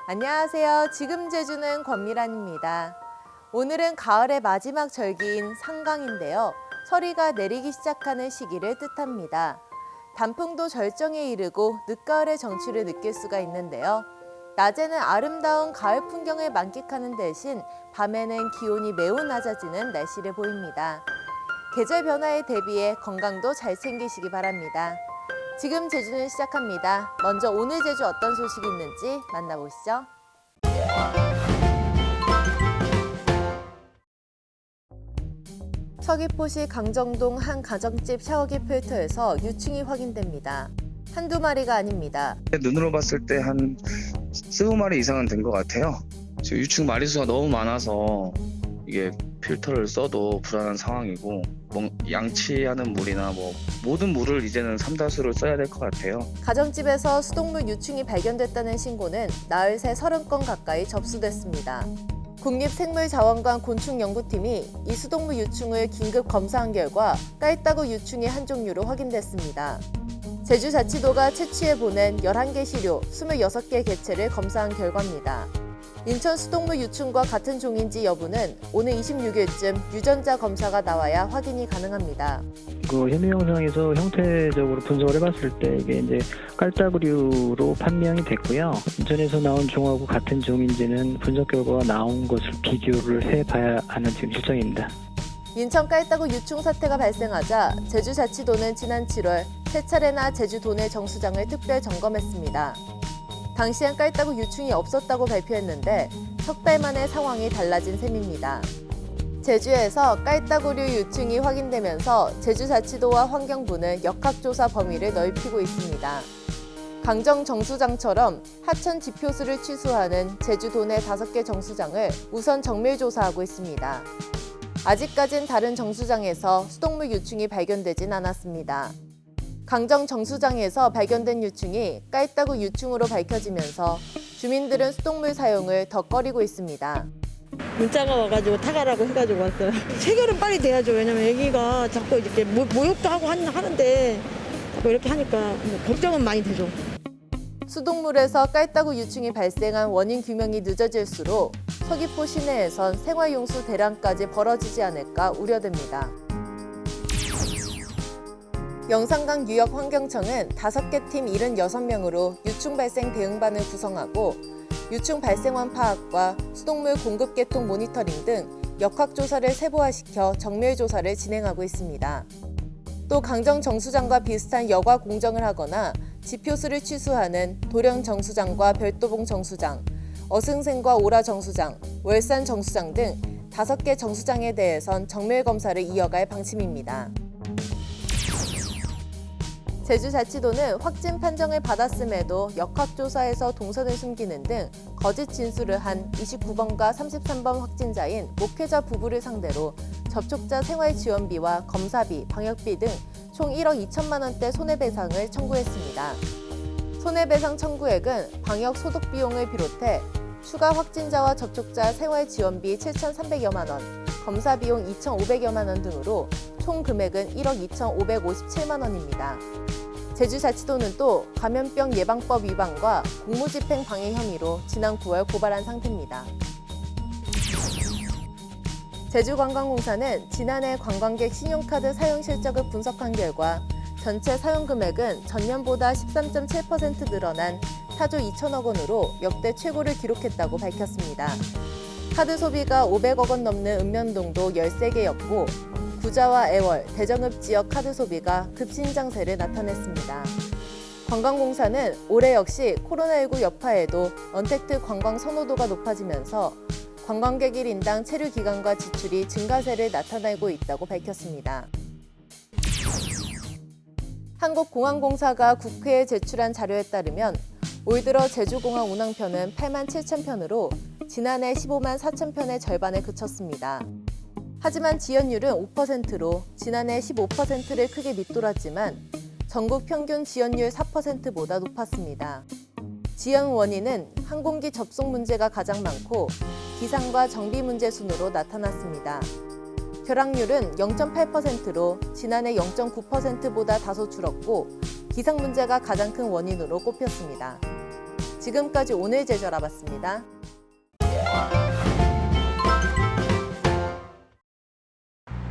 안녕하세요. 지금 제주는 권미란입니다. 오늘은 가을의 마지막 절기인 상강인데요. 서리가 내리기 시작하는 시기를 뜻합니다. 단풍도 절정에 이르고 늦가을의 정취를 느낄 수가 있는데요. 낮에는 아름다운 가을 풍경을 만끽하는 대신 밤에는 기온이 매우 낮아지는 날씨를 보입니다. 계절 변화에 대비해 건강도 잘 챙기시기 바랍니다. 지금 제주는 시작합니다. 먼저 오늘 제주 어떤 소식이 있는지 만나보시죠. 서귀포시 강정동 한 가정집 샤워기 필터에서 유충이 확인됩니다. 한두 마리가 아닙니다. 눈으로 봤을 때 한 20마리 이상은 된 것 같아요. 지금 유충 마리수가 너무 많아서 이게 필터를 써도 불안한 상황이고, 양치하는 물이나 모든 물을 이제는 삼다수를 써야 될 것 같아요. 가정집에서 수돗물 유충이 발견됐다는 신고는 나흘 새 30건 가까이 접수됐습니다. 국립생물자원관 곤충연구팀이 이 수돗물 유충을 긴급 검사한 결과 깔따구 유충의 한 종류로 확인됐습니다. 제주자치도가 채취해 보낸 11개 시료 26개 개체를 검사한 결과입니다. 인천 수돗물 유충과 같은 종인지 여부는 오늘 26일쯤 유전자 검사가 나와야 확인이 가능합니다. 그 현미 영상에서 형태적으로 분석을 해봤을 때 이게 이제 깔따구류로 판명이 됐고요. 인천에서 나온 종하고 같은 종인지는 분석 결과가 나온 것을 비교를 해봐야 하는 지금 실정입니다. 인천 깔따구 유충 사태가 발생하자 제주자치도는 지난 7월 세 차례나 제주 도내 정수장을 특별 점검했습니다. 당시엔 깔따구 유충이 없었다고 발표했는데 석 달 만에 상황이 달라진 셈입니다. 제주에서 깔따구류 유충이 확인되면서 제주자치도와 환경부는 역학조사 범위를 넓히고 있습니다. 강정 정수장처럼 하천 지표수를 취수하는 제주도 내 5개 정수장을 우선 정밀조사하고 있습니다. 아직까진 다른 정수장에서 수돗물 유충이 발견되진 않았습니다. 강정 정수장에서 발견된 유충이 깔따구 유충으로 밝혀지면서 주민들은 수돗물 사용을 더 꺼리고 있습니다. 문자가 와가지고 타가라고 해가지고 왔어요. 체결은 빨리 돼야죠. 왜냐면 애기가 자꾸 이렇게 모욕도 하고 하는데 자꾸 이렇게 하니까 걱정은 많이 되죠. 수돗물에서 깔따구 유충이 발생한 원인 규명이 늦어질수록 서귀포 시내에선 생활용수 대란까지 벌어지지 않을까 우려됩니다. 영산강 유역환경청은 5개 팀 76명으로 유충 발생 대응반을 구성하고 유충 발생원 파악과 수돗물 공급 계통 모니터링 등 역학조사를 세부화시켜 정밀조사를 진행하고 있습니다. 또 강정 정수장과 비슷한 여과 공정을 하거나 지표수를 취수하는 도령 정수장과 별도봉 정수장, 어승생과 오라 정수장, 월산 정수장 등 5개 정수장에 대해선 정밀검사를 이어갈 방침입니다. 제주자치도는 확진 판정을 받았음에도 역학조사에서 동선을 숨기는 등 거짓 진술을 한 29번과 33번 확진자인 목회자 부부를 상대로 접촉자 생활지원비와 검사비, 방역비 등 총 1억 2천만 원대 손해배상을 청구했습니다. 손해배상 청구액은 방역 소독 비용을 비롯해 추가 확진자와 접촉자 생활지원비 7,300여만 원, 검사 비용 2,500여만 원 등으로 총 금액은 1억 2,557만 원입니다. 제주자치도는 또 감염병 예방법 위반과 공무집행 방해 혐의로 지난 9월 고발한 상태입니다. 제주관광공사는 지난해 관광객 신용카드 사용 실적을 분석한 결과 전체 사용 금액은 전년보다 13.7% 늘어난 4조 2천억 원으로 역대 최고를 기록했다고 밝혔습니다. 카드 소비가 500억 원 넘는 읍면동도 13개였고 구자와 애월, 대전읍 지역 카드 소비가 급신장세를 나타냈습니다. 관광공사는 올해 역시 코로나19 여파에도 언택트 관광 선호도가 높아지면서 관광객 1인당 체류 기간과 지출이 증가세를 나타내고 있다고 밝혔습니다. 한국공항공사가 국회에 제출한 자료에 따르면 올 들어 제주공항 운항편은 8만 7천 편으로 지난해 15만 4천 편의 절반에 그쳤습니다. 하지만 지연율은 5%로 지난해 15%를 크게 밑돌았지만 전국 평균 지연율 4%보다 높았습니다. 지연 원인은 항공기 접속 문제가 가장 많고 기상과 정비 문제 순으로 나타났습니다. 결항률은 0.8%로 지난해 0.9%보다 다소 줄었고 기상 문제가 가장 큰 원인으로 꼽혔습니다. 지금까지 오늘 제주 알아봤습니다.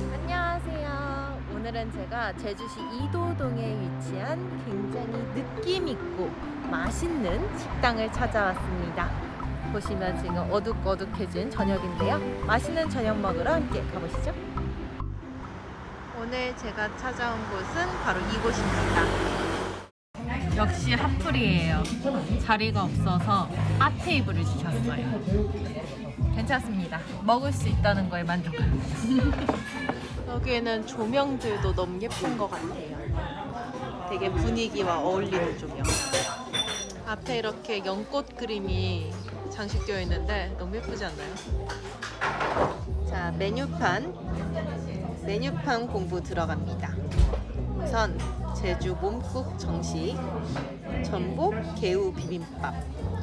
안녕하세요. 오늘은 제가 제주시 이도동에 위치한 굉장히 느낌 있고 맛있는 식당을 찾아왔습니다. 보시면 지금 어둑어둑해진 저녁인데요. 맛있는 저녁 먹으러 함께 가보시죠. 오늘 제가 찾아온 곳은 바로 이곳입니다. 역시 핫플이에요. 자리가 없어서 핫 테이블을 주셨어요. 괜찮습니다. 먹을 수 있다는 거에 만족합니다. 여기에는 조명들도 너무 예쁜 것 같아요. 되게 분위기와 어울리는 조명. 앞에 이렇게 연꽃 그림이 장식되어 있는데 너무 예쁘지 않나요? 자, 메뉴판 공부 들어갑니다. 우선 제주 몸국 정식, 전복 개우 비빔밥,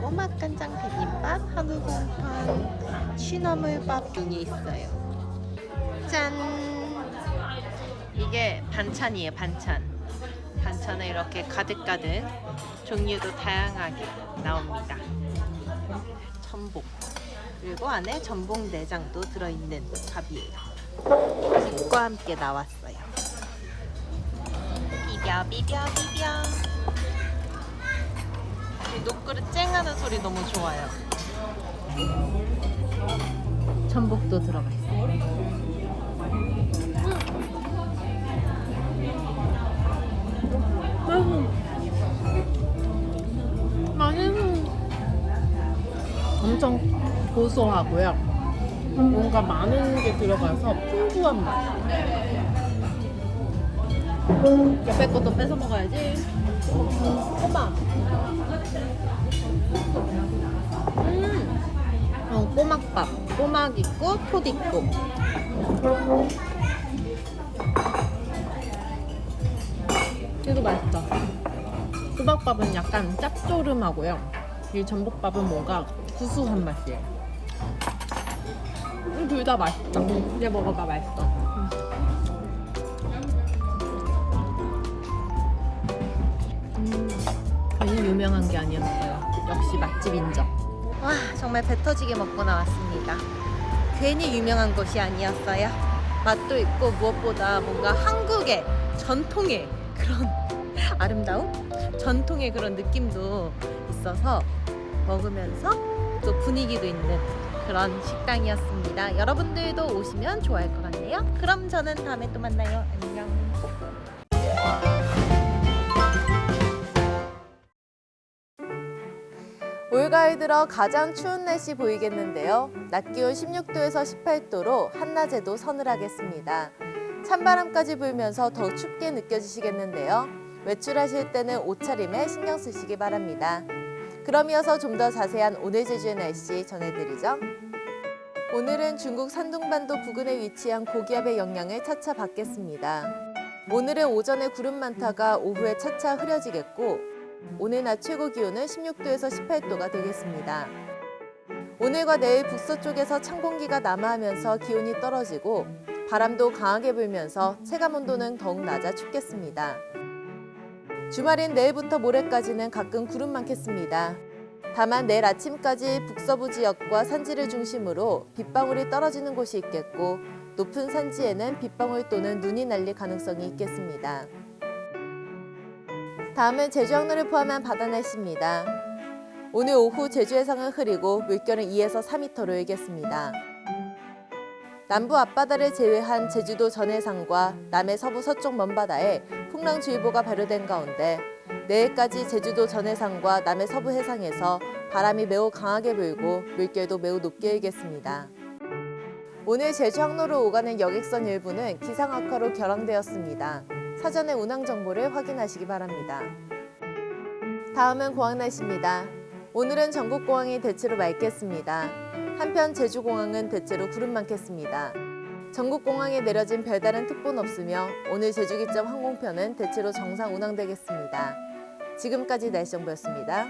꼬막 간장 비빔밥, 한우공판, 취나물밥 등이 있어요. 짠! 이게 반찬이에요, 반찬. 반찬에 이렇게 가득가득 종류도 다양하게 나옵니다. 전복, 그리고 안에 전복 내장도 들어있는 밥이에요. 국과 함께 나왔어요. 비벼 비벼 비벼. 이 녹그릇 쨍하는 소리 너무 좋아요. 전복도 들어가 있어요. 엄청 고소하고요. 뭔가 많은 게 들어가서 풍부한 맛. 옆에 것도 뺏어 먹어야지. 꼬막. 꼬막밥. 꼬막 있고 톳 있고. 이거 맛있다. 꼬막밥은 약간 짭조름하고요. 이 전복밥은 뭔가 구수한 맛이에요. 둘 다 맛있다. 이제 먹어봐, 맛있어. 괜히 유명한 게 아니었어요. 역시 맛집 인정. 와, 정말 배 터지게 먹고 나왔습니다. 괜히 유명한 곳이 아니었어요. 맛도 있고 무엇보다 뭔가 한국의 전통의 그런 아름다움? 전통의 그런 느낌도 있어서 먹으면서 또 분위기도 있는 그런 식당이었습니다. 여러분들도 오시면 좋아할 것 같네요. 그럼 저는 다음에 또 만나요. 안녕. 올가을 들어 가장 추운 날씨 보이겠는데요. 낮 기온 16도에서 18도로 한낮에도 서늘하겠습니다. 찬바람까지 불면서 더 춥게 느껴지시겠는데요. 외출하실 때는 옷차림에 신경 쓰시기 바랍니다. 그럼 이어서 좀 더 자세한 오늘 제주의 날씨 전해드리죠. 오늘은 중국 산둥반도 부근에 위치한 고기압의 영향을 차차 받겠습니다. 오늘은 오전에 구름 많다가 오후에 차차 흐려지겠고 오늘 낮 최고 기온은 16도에서 18도가 되겠습니다. 오늘과 내일 북서쪽에서 찬 공기가 남하하면서 기온이 떨어지고 바람도 강하게 불면서 체감온도는 더욱 낮아 춥겠습니다. 주말인 내일부터 모레까지는 가끔 구름 많겠습니다. 다만 내일 아침까지 북서부 지역과 산지를 중심으로 빗방울이 떨어지는 곳이 있겠고 높은 산지에는 빗방울 또는 눈이 날릴 가능성이 있겠습니다. 다음은 제주 항로를 포함한 바다 날씨입니다. 오늘 오후 제주 해상은 흐리고 물결은 2에서 4m로 일겠습니다. 남부 앞바다를 제외한 제주도 전해상과 남해 서부 서쪽 먼바다에 풍랑주의보가 발효된 가운데 내일까지 제주도 전해상과 남해 서부 해상에서 바람이 매우 강하게 불고 물결도 매우 높게 일겠습니다. 오늘 제주 항로를 오가는 여객선 일부는 기상 악화로 결항되었습니다. 사전에 운항 정보를 확인하시기 바랍니다. 다음은 공항 날씨입니다. 오늘은 전국 공항이 대체로 맑겠습니다. 한편 제주공항은 대체로 구름 많겠습니다. 전국 공항에 내려진 별다른 특보는 없으며 오늘 제주기점 항공편은 대체로 정상 운항되겠습니다. 지금까지 날씨 정보였습니다.